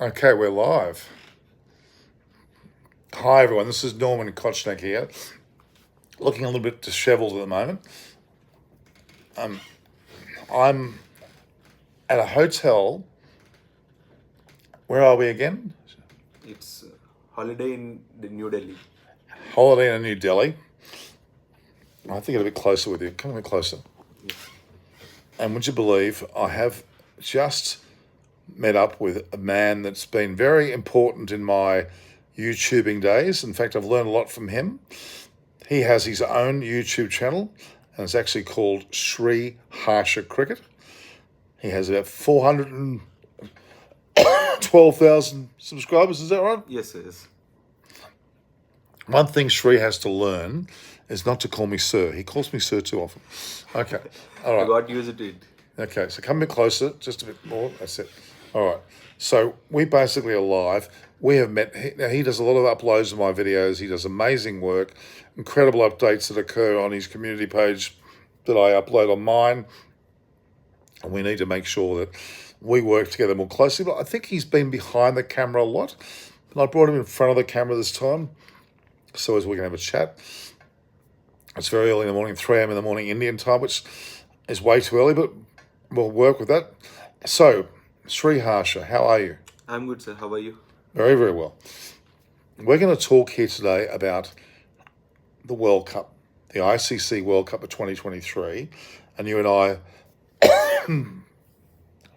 Okay, we're live. Hi, everyone. This is Norman Kochnik here. Looking a little bit disheveled at the moment. I'm at a hotel. Where are we again? It's holiday in New Delhi. Holiday in New Delhi. I have to get a bit closer with you. Come a bit closer. And would you believe I have just met up with a man that's been very important in my YouTubing days. In fact, I've learned a lot from him. He has his own YouTube channel, and it's actually called Sri Harsha Cricket. He has about 412,000 subscribers, is that right? Yes, yes. One thing Sri has to learn is not to call me sir. He calls me sir too often. Okay, all I right. got used to it. Okay, so come a bit closer, just a bit more. That's it. All right. So we basically are live. We have met. Now he does a lot of uploads of my videos. He does amazing work, incredible updates that occur on his community page that I upload on mine. And we need to make sure that we work together more closely. But I think he's been behind the camera a lot. But I brought him in front of the camera this time so as we can have a chat. It's very early in the morning, 3 a.m. in the morning Indian time, which is way too early, but we'll work with that. So, Sri Harsha, how are you? I'm good, sir. How are you? Very, very well. We're going to talk here today about the World Cup, the ICC World Cup of 2023. And you and I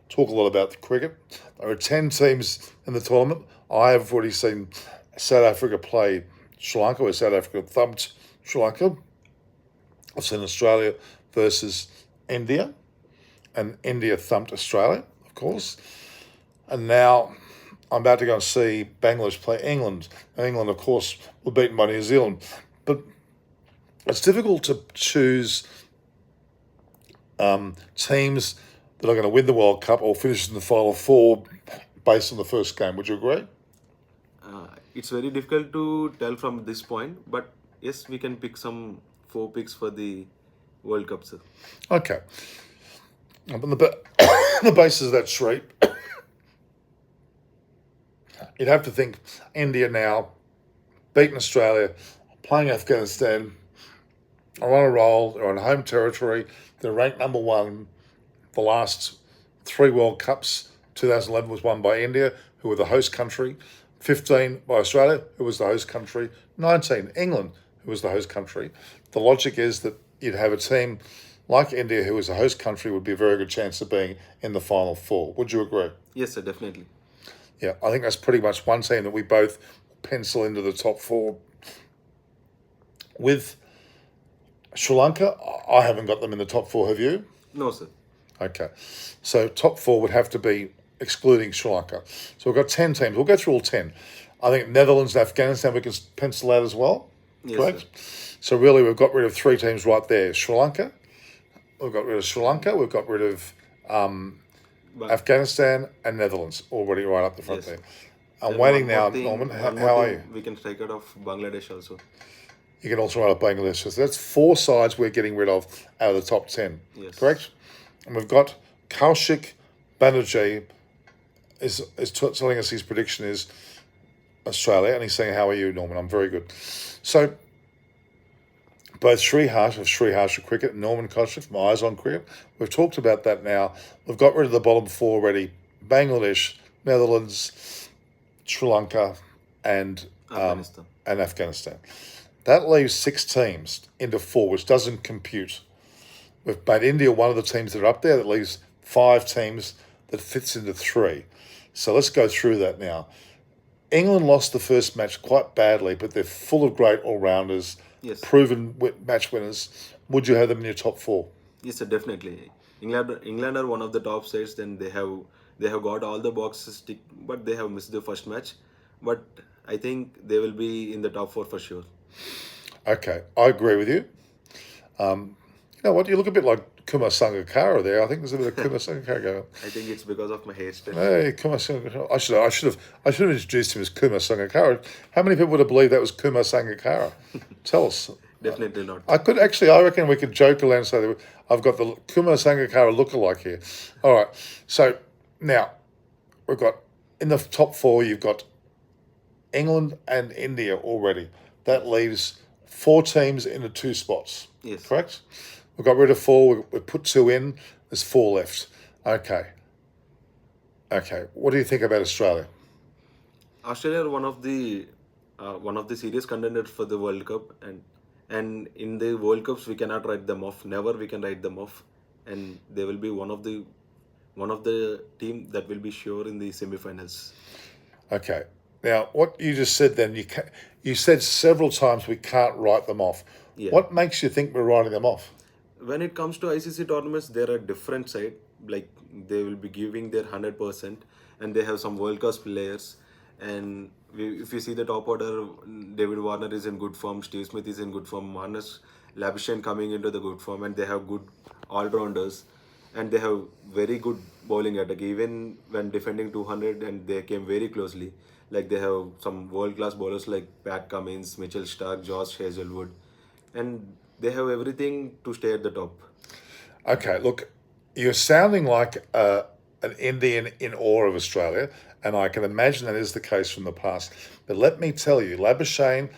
talk a lot about the cricket. There are 10 teams in the tournament. I have already seen South Africa play Sri Lanka, where South Africa thumped Sri Lanka. I've seen Australia versus India, and India thumped Australia, of course. And now I'm about to go and see Bangladesh play England. And England, of course, were beaten by New Zealand. But it's difficult to choose teams that are going to win the World Cup or finish in the final four based on the first game. Would you agree? It's very difficult to tell from this point, but yes, we can pick some 4 picks for the World Cup, sir. Okay. On the basis of that, Sri, you'd have to think India now, beating Australia, playing Afghanistan, are on a roll, they're on home territory, they're ranked number one. The last 3 World Cups, 2011 was won by India, who were the host country, 15 by Australia, who was the host country, 19 England, who was the host country. The logic is that you'd have a team like India, who is a host country, would be a very good chance of being in the final four. Would you agree? Yes, sir, definitely. Yeah, I think that's pretty much one team that we both pencil into the top 4. With Sri Lanka, I haven't got them in the top 4, have you? No, sir. Okay, so top 4 would have to be excluding Sri Lanka. So we've got 10 teams. We'll go through all 10. I think Netherlands and Afghanistan we can pencil out as well. Yes, Correct? sir. So really we've got rid of 3 teams right there. Sri Lanka, we've got rid of Sri Lanka, we've got rid of But Afghanistan and Netherlands already right up the front yes. there. I'm Then waiting one now, more thing, Norman. one How more are thing, you? we can strike out of Bangladesh also. You can also write up Bangladesh. So that's 4 sides we're getting rid of out of the top 10. Yes. Correct? And we've got Kaushik Banerjee is telling us his prediction is Australia, and he's saying, how are you, Norman? I'm very good. So both Sri Harsha of Sri Harsha Cricket and Norman Kochnik from Eyes on Cricket, we've talked about that now. We've got rid of the bottom 4 already. Bangladesh, Netherlands, Sri Lanka, and Afghanistan. Afghanistan. That leaves 6 teams into 4, which doesn't compute. We've made India one of the teams that are up there. That leaves 5 teams that fits into 3. So let's go through that now. England lost the first match quite badly, but they're full of great all-rounders, Yes. proven match winners. Would you have them in your top 4? Yes, sir, definitely. England are one of the top sides. Then they have got all the boxes ticked, but they have missed the first match. But I think they will be in the top 4 for sure. Okay, I agree with you. You know what? You look a bit like Kumar Sangakkara there. I think there's a bit of Kumar Sangakkara going on. I think it's because of my hairstyle. Hey, Kumar Sangakkara. I should have introduced him as Kumar Sangakkara. How many people would have believed that was Kumar Sangakkara? Tell us. Definitely not. I reckon we could joke around and say that I've got the Kumar Sangakkara lookalike here. All right. So now we've got in the top four, you've got England and India already. That leaves 4 teams into 2 spots. Yes. Correct? We've got rid of 4. We put 2 in. There's 4 left. Okay. Okay. What do you think about Australia? Australia are one of the serious contenders for the World Cup, and in the World Cups we cannot write them off. Never we can write them off, and they will be one of the team that will be sure in the semi-finals. Okay. Now, what you just said then, you said several times we can't write them off. Yeah. What makes you think we're writing them off? When it comes to ICC tournaments, they're a different side. Like they will be giving their 100%, and they have some world class players. And if you see the top order, David Warner is in good form, Steve Smith is in good form, Marnus Labuschagne coming into the good form, and they have good all rounders, and they have very good bowling attack. Even when defending 200, and they came very closely. Like they have some world class bowlers like Pat Cummins, Mitchell Stark, Josh Hazelwood, and they have everything to stay at the top. Okay, look, you're sounding like an Indian in awe of Australia, and I can imagine that is the case from the past. But let me tell you, Labuschagne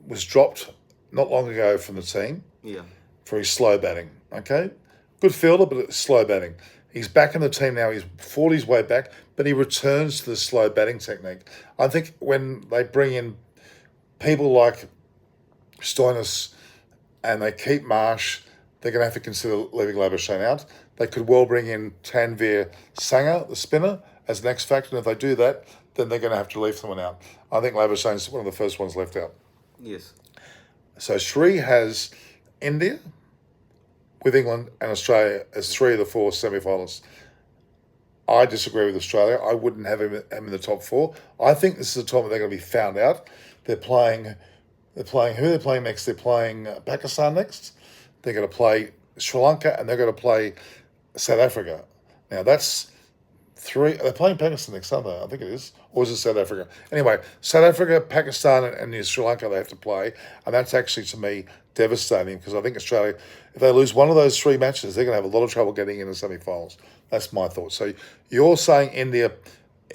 was dropped not long ago from the team Yeah. for his slow batting. Okay, good fielder, but it's slow batting. He's back in the team now. He's fought his way back, but he returns to the slow batting technique. I think when they bring in people like Stoinis and they keep Marsh, they're going to have to consider leaving Labuschagne out. They could well bring in Tanveer Sangha, the spinner, as an X factor. And if they do that, then they're going to have to leave someone out. I think Labuschagne's one of the first ones left out. Yes. So Sri has India with England and Australia as 3 of the 4 semi-finalists. I disagree with Australia. I wouldn't have him in the top 4. I think this is a tournament they're going to be found out. They're playing who they're playing next. They're playing Pakistan next. They're going to play Sri Lanka, and they're going to play South Africa. Now that's 3. They're playing Pakistan next, aren't they? I think it is. Or is it South Africa? Anyway, South Africa, Pakistan, and Sri Lanka they have to play, and that's actually to me devastating because I think Australia, if they lose one of those 3 matches, they're going to have a lot of trouble getting in the semi-finals. That's my thought. So you're saying India,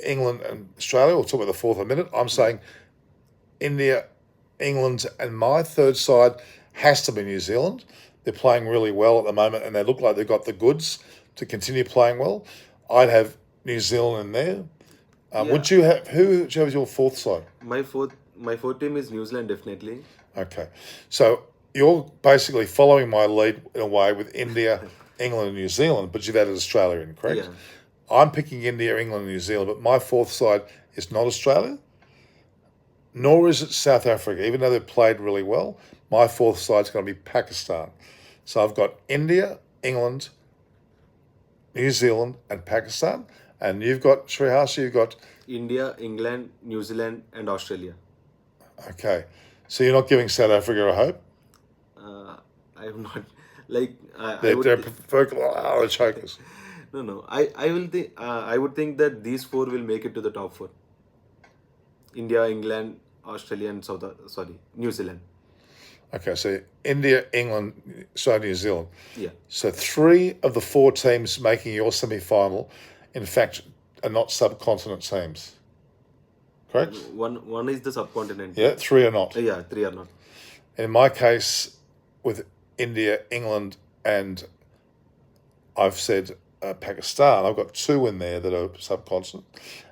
England, and Australia. We'll talk about the fourth in a minute. I'm saying India, England, and my third side has to be New Zealand. They're playing really well at the moment, and they look like they've got the goods to continue playing well. I'd have New Zealand in there. Would you have who? Would you have as your fourth side? My fourth team is New Zealand, definitely. Okay, so you're basically following my lead in a way with India, England, and New Zealand, but you've added Australia in, correct? Yeah. I'm picking India, England, and New Zealand, but my fourth side is not Australia, nor is it South Africa, even though they've played really well. My fourth side's going to be Pakistan. So I've got India, England, New Zealand, and Pakistan. And you've got, Sriharsh, you've got, India, England, New Zealand, and Australia. okay. So you're not giving South Africa a hope? I am not like I They're would they're chokers. no. I would think that these 4 will make it to the top 4. India, England, Australia, and New Zealand. Okay, so India, England, New Zealand. Yeah. So 3 of the 4 teams making your semi-final, in fact, are not subcontinent teams. Correct? One is the subcontinent. Yeah, 3 are not. Yeah, 3 are not. In my case, with India, England, and I've said Pakistan, I've got 2 in there that are subcontinent,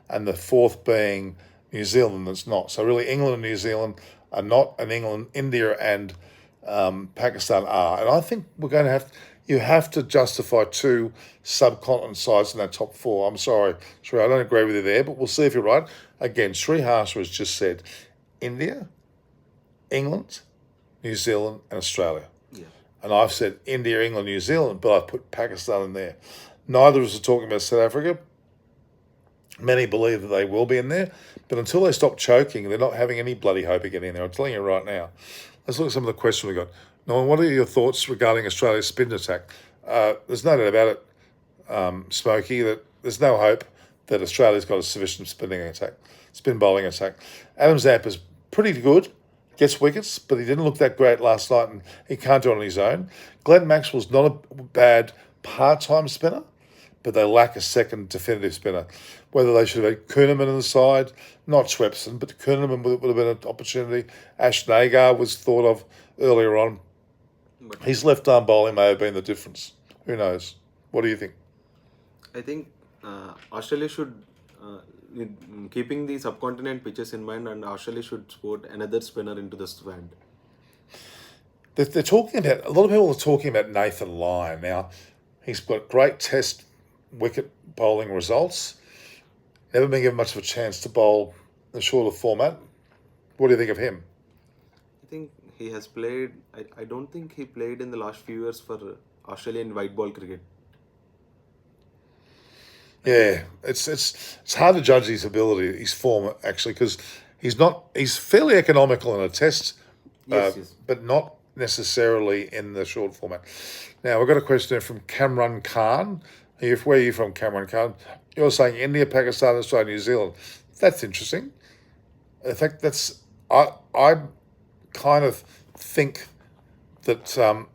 and the 4th being New Zealand that's not. So really, England and New Zealand are not, and India and Pakistan are. And I think we're going to you have to justify 2 subcontinent sides in that top 4. I'm sorry, Sri, I don't agree with you there, but we'll see if you're right. Again, Sriharsh has just said India, England, New Zealand, and Australia. Yeah. And I've said India, England, New Zealand, but I've put Pakistan in there. Neither of us are talking about South Africa. Many believe that they will be in there, but until they stop choking, they're not having any bloody hope of getting in there. I'm telling you right now. Let's look at some of the questions we got. Nolan, what are your thoughts regarding Australia's spin attack? There's no doubt about it, Smokey, that there's no hope that Australia's got a sufficient spin bowling attack. Adam Zampa is pretty good, gets wickets, but he didn't look that great last night, and he can't do it on his own. Glenn Maxwell's not a bad part-time spinner, but they lack a second definitive spinner. Whether they should have had Kuhneman on the side, not Swepson, but Kuhneman would have been an opportunity. Ash Nagar was thought of earlier on. But His left arm bowling may have been the difference. Who knows? What do you think? I think Australia should, keeping the subcontinent pitches in mind, and Australia should support another spinner into the squad. They're talking about, a lot of people are talking about Nathan Lyon. Now, he's got great test wicket bowling results. Never been given much of a chance to bowl the shorter format. What do you think of him? I think he has played. I don't think he played in the last few years for Australian white ball cricket. Yeah, it's hard to judge his ability, his form actually, because he's fairly economical in a test, Yes. but not necessarily in the short format. Now we've got a question here from Cameron Khan. Where are you from, Cameron Khan? You're saying India, Pakistan, Australia, New Zealand. That's interesting. In fact, I kind of think that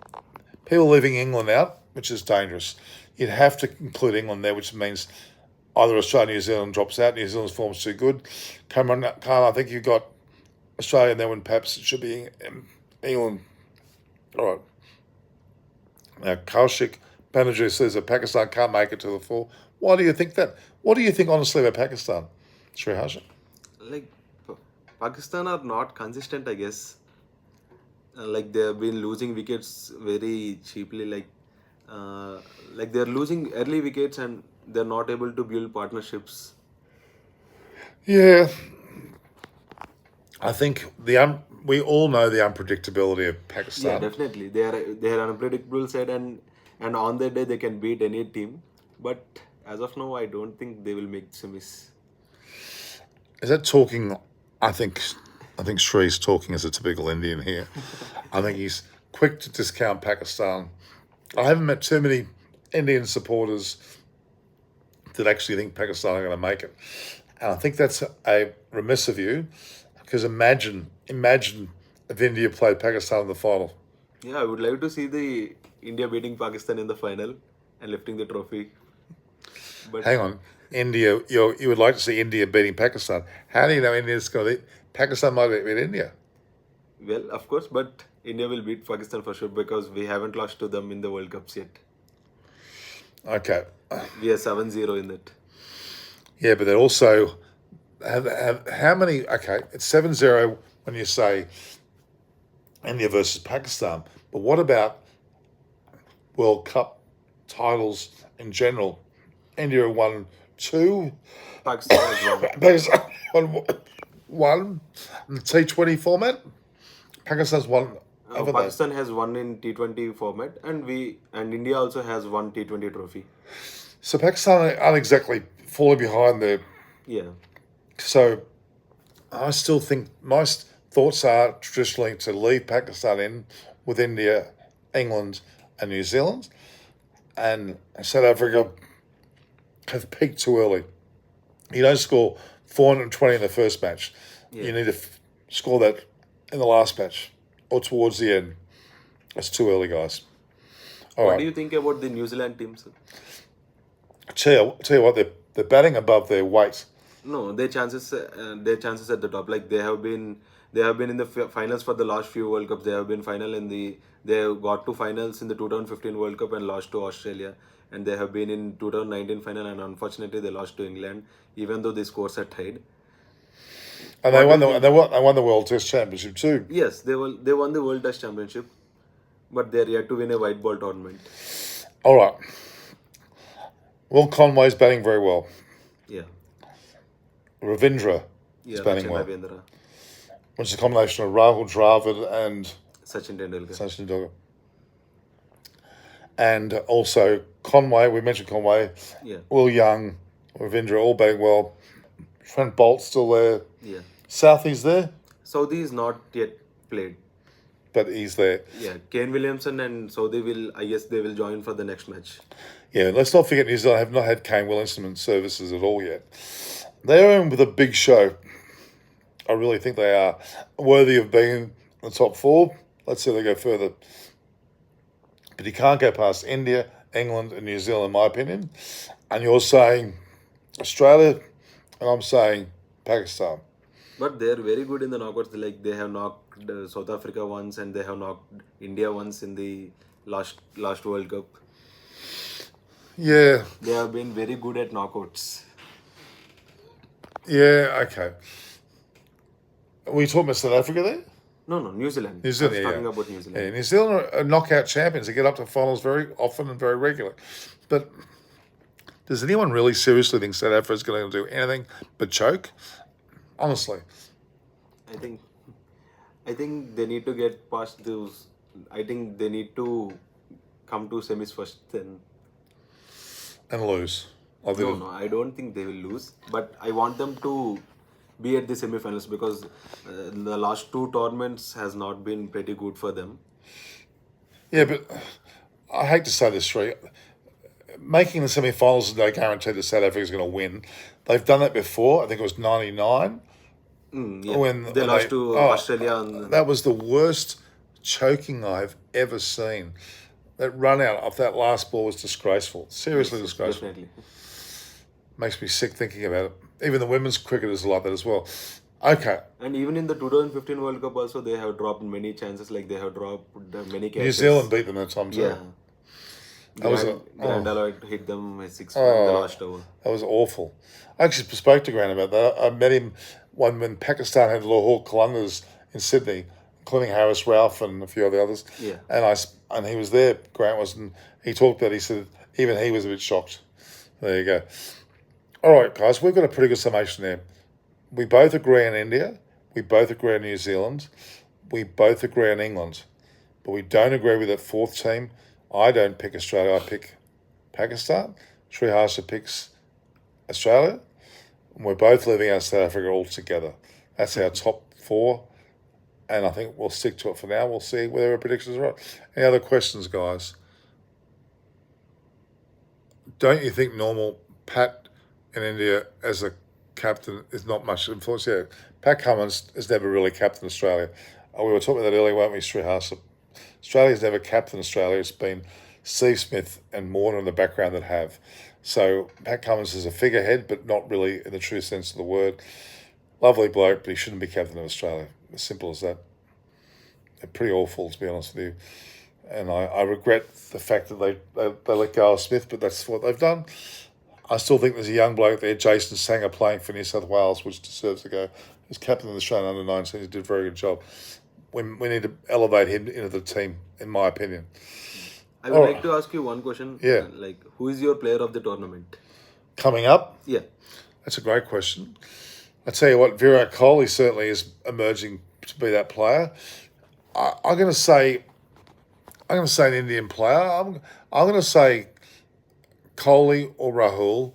people leaving England out, which is dangerous. You'd have to include England there, which means either Australia, New Zealand drops out. New Zealand's form's too good. Cameron Khan, I think you've got Australia there when perhaps it should be England. All right. Now, Kaushik Banerjee says that Pakistan can't make it to the four. Why do you think that? What do you think, honestly, about Pakistan, Sri Harsha? Like Pakistan are not consistent, I guess. Like they have been losing wickets very cheaply. Like they are losing early wickets and they're not able to build partnerships. Yeah, I think we all know the unpredictability of Yeah, Pakistan. definitely. They are an unpredictable side, and on their day they can beat any team. But as of now, I don't think they will make semis. Is that talking? I think Shree's talking as a typical Indian here. I think he's quick to discount Pakistan. I haven't met too many Indian supporters that actually think Pakistan are going to make it, and I think that's a remiss of you, because imagine if India played Pakistan in the final. Yeah, I would like to see the India beating Pakistan in the final and lifting the trophy. But Hang on, India. You would like to see India beating Pakistan. How do you know India's going to beat Pakistan? Might beat India. well, of course, but India will beat Pakistan for sure because we haven't lost to them in the World Cups yet. Okay. We are 7-0 in that. Yeah, but they also have how many? Okay, it's 7-0 when you say India versus Pakistan. But what about World Cup titles in general? India won 2. Pakistan has won. Pakistan won 1 in the T20 format. Pakistan's won over that. Pakistan has won in T20 format, and India also has won T20 trophy. So Pakistan aren't exactly falling behind there. Yeah, So I still think my thoughts are traditionally to leave Pakistan in with India, England, and New Zealand, and South Africa have peaked too early. You don't score 420 in the first match. Yeah. You need to score that in the last match or towards the end. That's too early, guys. All What right. do you think about the New Zealand team, sir? Tell you what, they're batting above their weight. No, their chances at the top. Like they have been in the finals for the last few World Cups. They have been they have got to finals in the 2015 World Cup and lost to Australia. And they have been in 2019 final, and unfortunately they lost to England, even though the scores are tied. And they won the World Test Championship too. Yes, they won the World Test Championship, but they're yet to win a white ball tournament. All right. Will Conway's batting very well. Yeah, Ravindra is yeah, batting Sachin well. Ravindra, Which is a combination of Rahul Dravid and Sachin Tendulkar. Sachin Tendulkar. And also Conway, we mentioned Conway, Yeah, Will Young, Ravindra, all batting well. Trent Bolt's still there. yeah. Southey's there, Saudi is not yet played. but he's there. Yeah, Kane Williamson and Saudi I guess they will join for the next match. Yeah, let's not forget New Zealand have not had Kane Williamson services at all yet. They're in with a big show. I really think they are worthy of being in the top 4. Let's see if they go further. But you can't go past India, England, and New Zealand, in my opinion. And you're saying Australia, and I'm saying Pakistan. But they're very good in the knockouts. Like they have knocked South Africa once, and they have knocked India once in the last World Cup. Yeah, They have been very good at knockouts. yeah, okay. Were you talking about South Africa there? No, New Zealand. New I Zealand, was yeah. talking about New Zealand. Yeah, New Zealand are knockout champions. They get up to finals very often and very regularly. But does anyone really seriously think South Africa is going to do anything but choke? Honestly. I think they need to get past those. I think they need to come to semis first. Then And lose. I think no, I don't think they will lose. But I want them to be at the semifinals because the last two tournaments has not been pretty good for them. Yeah, but I hate to say this, Sri. Making the semi-finals is no guarantee that South Africa is going to win. They've done that before. I think it was '99 Yeah. when They lost to Australia. That was the worst choking I've ever seen. That run out of that last ball was disgraceful. Seriously disgraceful. Definitely. Makes me sick thinking about it. Even the women's cricketers are like that as well. Okay, And even in the 2015 World Cup also, they have dropped many chances. Like they have dropped many catches. New Zealand beat them that time too. Yeah. That was Grand Alloy hit them a six in the last over. That was awful. I actually spoke to Grant about that. I met him when Pakistan had Lahore Qalandars in Sydney, including Harris Ralph and a few of the others. Yeah. And he was there. Grant was, and he talked about. He said even he was a bit shocked. There you go. All right, guys, we've got a pretty good summation there. We both agree on India. We both agree on New Zealand. We both agree on England, but we don't agree with that fourth team. I don't pick Australia. I pick Pakistan. Sri Harsha picks Australia. And we're both leaving out South Africa altogether. That's our top four. And I think we'll stick to it for now. We'll see whether our predictions are right. Any other questions, guys? Don't you think normal Pat in India as a captain is not much influence? Yeah, Pat Cummins has never really captained Australia. We were talking about that earlier, weren't we, Sri Harsha? Australia's never captained Australia. It's been Steve Smith and Warner in the background that have. So Pat Cummins is a figurehead, but not really in the true sense of the word. Lovely bloke, but he shouldn't be captain of Australia. As simple as that. They're pretty awful, to be honest with you. And I regret the fact that they let go of Smith, but that's what they've done. I still think there's a young bloke there, Jason Sanger, playing for New South Wales, which deserves to go. He's captain of the Australian under-19. He did a very good job. We need to elevate him into the team, in my opinion. I would like to ask you one question. Yeah. Like, who is your player of the tournament? Coming up, Yeah. that's a great question. I tell you what, Virat Kohli certainly is emerging to be that player. I'm going to say an Indian player. I'm going to say Kohli or Rahul,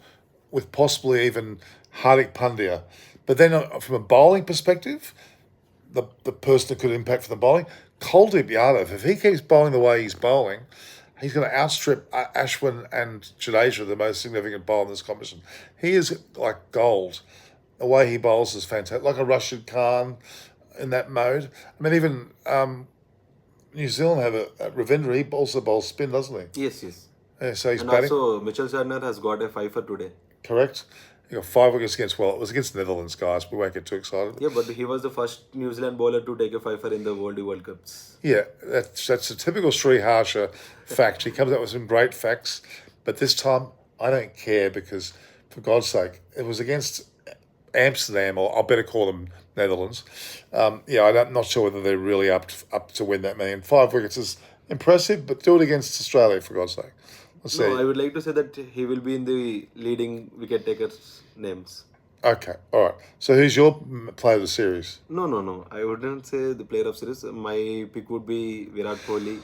with possibly even Hardik Pandya. But then from a bowling perspective, the person that could impact for the bowling, Kuldeep Yadav, if he keeps bowling the way he's bowling, he's going to outstrip Ashwin and Jadeja, the most significant bowler in this competition. He is like gold. The way he bowls is fantastic, like a Rashid Khan in that mode. I mean, even New Zealand have a Ravindra. He also bowls spin, doesn't he? Yes. Yeah, so he's And batting. also, Mitchell Sardner has got a 5 for today. Correct. He got 5 wickets against. Well, it was against the Netherlands, guys. We won't get too excited. Yeah, but he was the first New Zealand bowler to take a 5 in the World Cups. Yeah, that's a typical Sri Harsha fact. He comes up with some great facts, but this time I don't care because, for God's sake, it was against Amsterdam, or I better call them Netherlands. I'm not sure whether they're really up to win that many. And 5 wickets is impressive, but do it against Australia, for God's sake. Let's see. No, I would like to say that he will be in the leading wicket takers names. Okay, all right. So who's your player of the series? No. I wouldn't say the player of series. My pick would be Virat Kohli.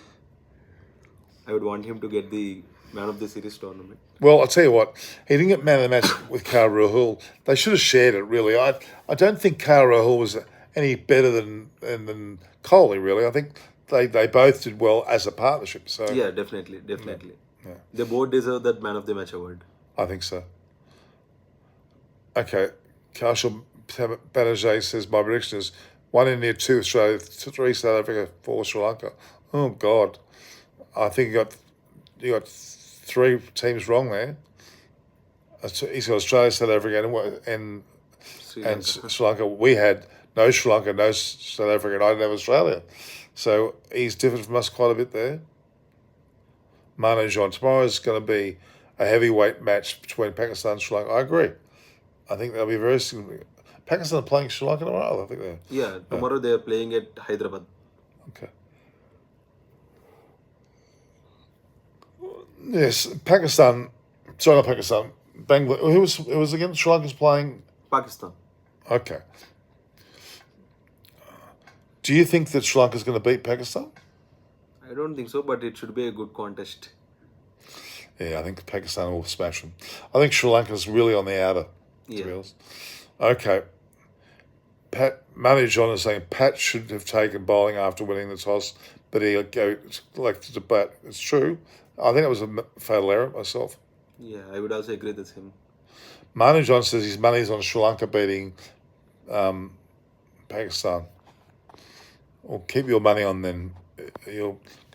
I would want him to get the man of the series tournament. Well, I'll tell you what, he didn't get man of the match with KL Rahul. They should have shared it, really. I don't think KL Rahul was any better than Kohli, really. I think they both did well as a partnership. So Yeah, definitely. They both deserve that man of the match award. I think so. Okay, Kaushal Banerjee says, my prediction is 1 India, 2 Australia, 3 South Africa, 4 Sri Lanka. Oh, God. I think you got 3 teams wrong there. He's got Australia, South Africa, Sri and Lanka. Sri Lanka. We had no Sri Lanka, no South Africa, and I didn't have Australia. So he's different from us quite a bit there. Manu John, tomorrow is going to be a heavyweight match between Pakistan and Sri Lanka. I agree. I think they'll be very significant. Pakistan are playing Sri Lanka tomorrow. I think they're Yeah, tomorrow they are playing at Hyderabad. okay. Yes, Pakistan. Sorry, not Pakistan. Bangladesh. Who was again? Sri Lanka's playing. Pakistan. Okay. Do you think that Sri Lanka's going to beat Pakistan? I don't think so, but it should be a good contest. Yeah, I think Pakistan will smash them. I think Sri Lanka's really on the outer. To be Yeah. honest. Okay. Manu John is saying Pat should have taken bowling after winning the toss, but he elected to bat. It's true. I think it was a fatal error myself. Yeah, I would also agree with him. Manu John says his money's on Sri Lanka beating Pakistan. Well, keep your money on then, because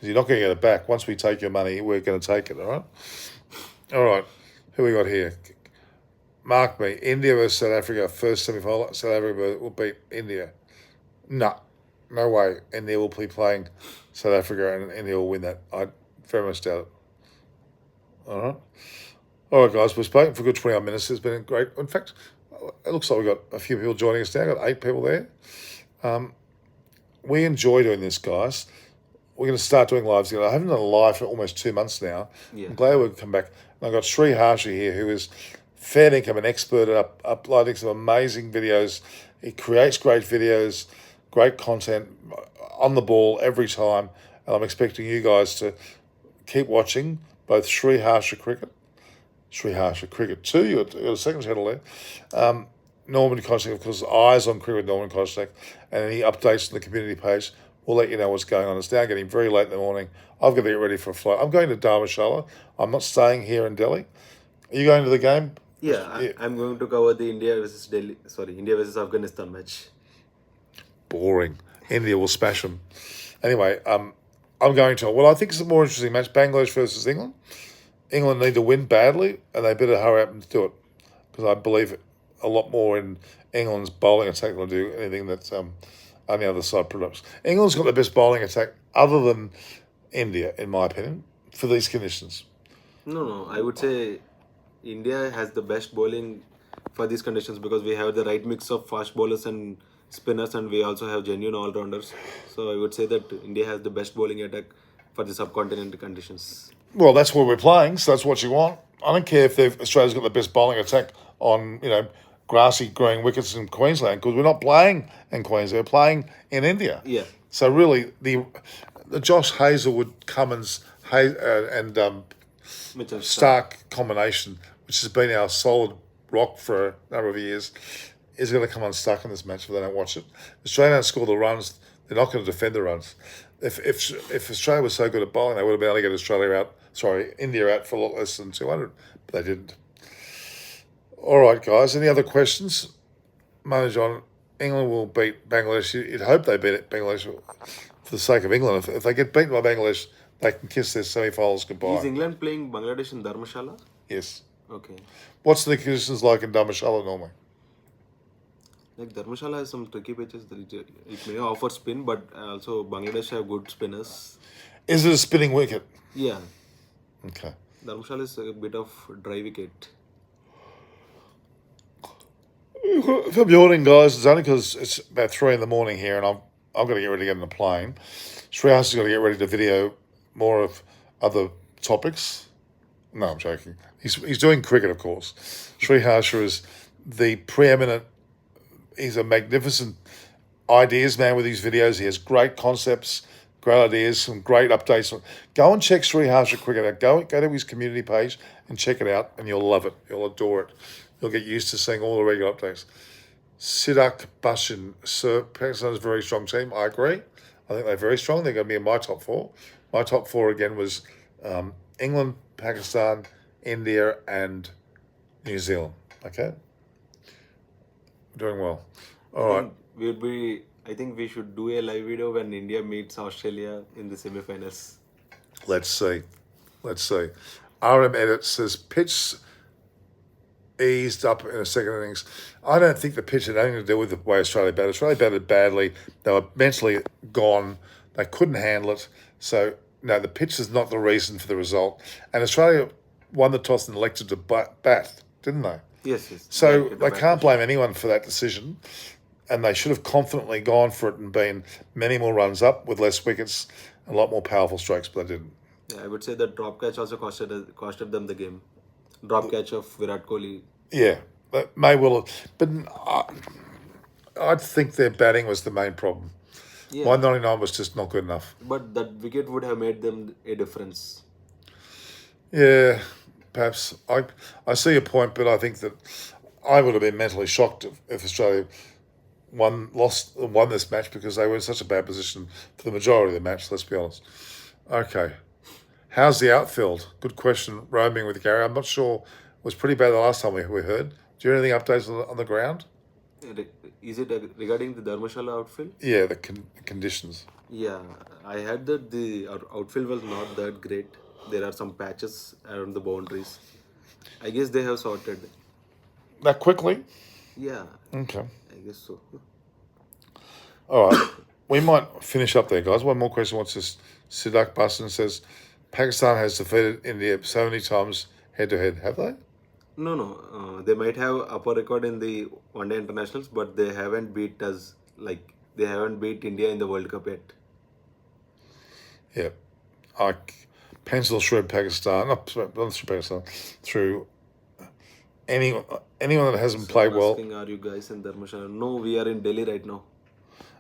you're not going to get it back. Once we take your money, we're going to take it. All right. All right. Who we got here? Mark me. India versus South Africa. First semi-final. South Africa will beat India. No way. India will be playing South Africa, and India will win that. I very much doubt it. All right. All right, guys. We've spoken for a good 21 minutes. It's been great. In fact, it looks like we've got a few people joining us now. Got 8 people there. We enjoy doing this, guys. We're going to start doing lives again. I haven't done a live for almost 2 months now. Yeah. I'm glad we've come back. And I've got Sri Harsha here, who is fair income, an expert at uploading some amazing videos. He creates great videos, great content, on the ball every time. And I'm expecting you guys to keep watching both Sri Harsha Cricket 2, you got a second channel there. Norman Kostek, of course, eyes on cricket with Norman Kostek, and any updates on the community page. We'll let you know what's going on. It's now getting very late in the morning. I've got to get ready for a flight. I'm going to Dharamshala. I'm not staying here in Delhi. Are you going to the game? Yeah, I'm going to cover the India versus Afghanistan match. Boring. India will smash them. Anyway, I'm going to. Well, I think it's a more interesting match. Bangladesh versus England. England need to win badly, and they better hurry up and do it, because I believe a lot more in England's bowling attack than I do anything that on the other side products. England's got the best bowling attack other than India, in my opinion, for these conditions. No, I would say India has the best bowling for these conditions because we have the right mix of fast bowlers and spinners, and we also have genuine all-rounders. So I would say that India has the best bowling attack for the subcontinent conditions. Well, that's where we're playing, so that's what you want. I don't care if Australia's got the best bowling attack on, grassy green wickets in Queensland, because we're not playing in Queensland, we're playing in India. Yeah. So really, the Josh Hazelwood, Cummins, and Mitchell Stark combination, which has been our solid rock for a number of years, is going to come unstuck in this match if they don't watch it. Australia don't score the runs, they're not going to defend the runs. If Australia was so good at bowling, they would have been able to get India out for a lot less than 200, but they didn't. All right, guys, any other questions? Manu John, England will beat Bangladesh. You'd hope they beat Bangladesh for the sake of England. If they get beaten by Bangladesh, they can kiss their semi-finals goodbye. Is England playing Bangladesh in Dharamshala? Yes. Okay. What's the conditions like in Dharamshala normally? Like Dharamshala has some tricky pitches. It may offer spin, but also Bangladesh have good spinners. Is it a spinning wicket? Yeah. Okay. Dharamshala is a bit of dry wicket. If I'm yawning, guys, it's only because it's about 3 in the morning here, and I'm going to get ready to get on the plane. Sri Harsha's got to get ready to video more of other topics. No, I'm joking. He's doing cricket, of course. Sri Harsha is the preeminent. He's a magnificent ideas man with these videos. He has great concepts, great ideas, some great updates. Go and check Sri Harsha Cricket out. Go to his community page and check it out, and you'll love it. You'll adore it. You'll get used to seeing all the regular updates. Siddharth Bashin, Sir, Pakistan's a very strong team. I agree. I think they're very strong. They're going to be in my top 4. My top 4 again was England, Pakistan, India, and New Zealand. Okay? Doing well. All right. I think we should do a live video when India meets Australia in the semi-finals. Let's see. RM Edit says pitch eased up in the second innings. I don't think the pitch had anything to do with the way Australia batted. Australia batted badly. They were mentally gone. They couldn't handle it. So, no, the pitch is not the reason for the result. And Australia won the toss and elected to bat, didn't they? Yes. So That- they can't blame anyone for that decision. And they should have confidently gone for it and been many more runs up with less wickets, a lot more powerful strokes, but they didn't. Yeah, I would say that drop catch also costed them the game. Drop catch of Virat Kohli. Yeah, that may well have. But I think their batting was the main problem. Yeah. 199 was just not good enough. But that wicket would have made them a difference. Yeah, perhaps. I see your point, but I think that I would have been mentally shocked if Australia won this match because they were in such a bad position for the majority of the match, let's be honest. Okay. How's the outfield? Good question. Roaming with Gary. I'm not sure. It was pretty bad the last time we heard. Do you have anything updates on the ground? Is it regarding the Dharmashala outfield? Yeah, the conditions. Yeah, I heard that the outfield was not that great. There are some patches around the boundaries. I guess they have sorted. That quickly? Yeah, Okay. I guess so. All right. We might finish up there, guys. One more question. What's this? Siddharth Basan says, Pakistan has defeated India so many times head-to-head. Have they? No. They might have upper record in the one-day internationals, but they haven't beat us. Like they haven't beat India in the World Cup yet. Yeah. I pencil shred Pakistan, not shred Pakistan, through anyone that hasn't played well. Asking, are you guys in Dharmashala? No, we are in Delhi right now.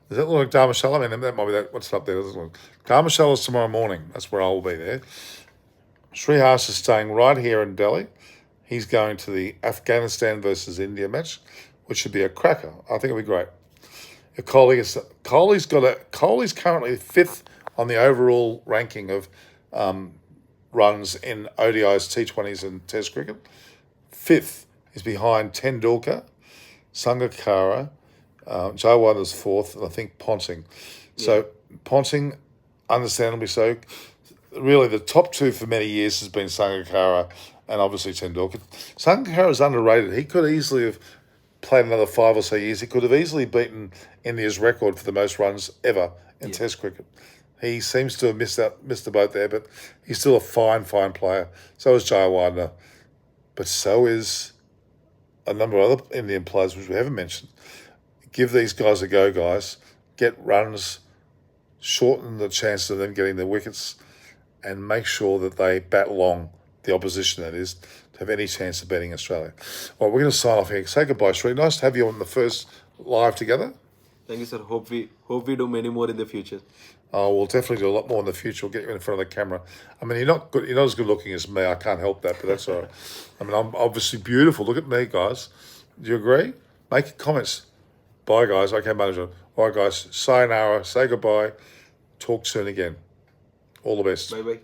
Does that look like Dharmashala? I mean, that might be that. What's up there? Doesn't look. Dharmashala is tomorrow morning. That's where I'll be there. Srihas is staying right here in Delhi. He's going to the Afghanistan versus India match, which should be a cracker. I think it'll be great. Kohli's currently fifth on the overall ranking of runs in ODIs, T20s, and Test cricket. Fifth is behind Tendulkar, Sangakkara, Jawadar's fourth, and I think Ponting. So Ponting, understandably so. Really, the top two for many years has been Sangakkara and obviously Tendulkar. Sangakkara is underrated. He could easily have played another 5 or so years. He could have easily beaten India's record for the most runs ever in Test cricket. He seems to have missed the boat there, but he's still a fine player. So is Jawadar. But so is a number of other Indian players, which we haven't mentioned. Give these guys a go, guys. Get runs, shorten the chances of them getting the wickets, and make sure that they bat long, the opposition that is, to have any chance of beating Australia. All right, we're going to sign off here. Say goodbye, Sri. Nice to have you on the first live together. Thank you, sir. Hope we do many more in the future. Oh, we'll definitely do a lot more in the future. We'll get you in front of the camera. I mean, you're not as good looking as me. I can't help that, but that's all right. I mean, I'm obviously beautiful. Look at me, guys. Do you agree? Make comments. Bye, guys. Okay, manager. All right, guys. Sayonara. Say goodbye. Talk soon again. All the best. Bye.